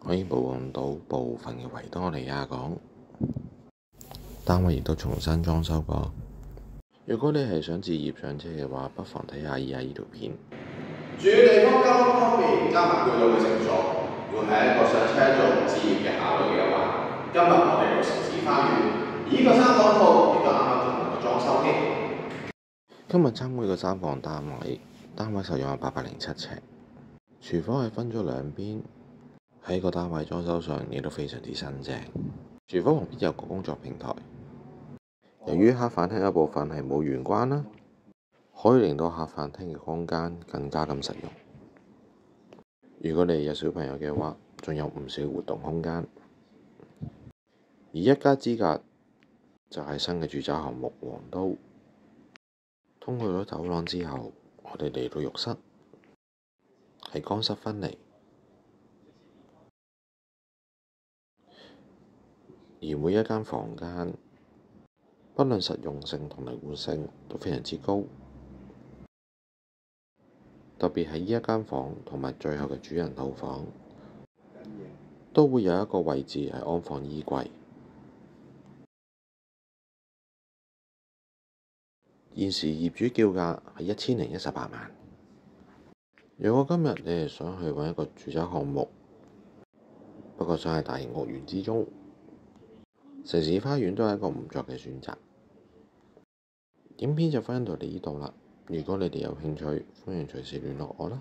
可以保護到部分嘅維多利亞港。單位亦都重新裝修過。如果你係想置業上車嘅話，不妨睇下以下呢條片。住嘅地方交通方面，加埋配套嘅成熟，會係一個上車做置業嘅考慮嘅話，今日我哋到城市花園，而呢個3房鋪亦都啱啱同埋裝修添。今日參觀嘅3房單位，單位實用有807尺，廚房係分咗兩邊，喺個單位裝修上亦都非常之新淨。廚房旁邊有個工作平台，由於客飯廳有部分係冇玄關啦，可以令到客飯廳嘅空間更加咁實用。如果你有小朋友嘅話，仲有唔少活動空間。而一家之隔就係新嘅住宅項目皇都。通過咗走廊之後，我哋嚟到浴室，係乾濕分離，而每一間房間，不論實用性同靈活性都非常之高。特別係呢一間房同埋最後嘅主人套房，都會有一個位置係安放衣櫃。現時業主叫價係1018萬。如果今日你係想去揾一個住宅項目，不過想喺大型屋苑之中，城市花園都係一個唔錯嘅選擇。影片就分享到你呢度啦。如果你哋有興趣，歡迎隨時聯絡我啦。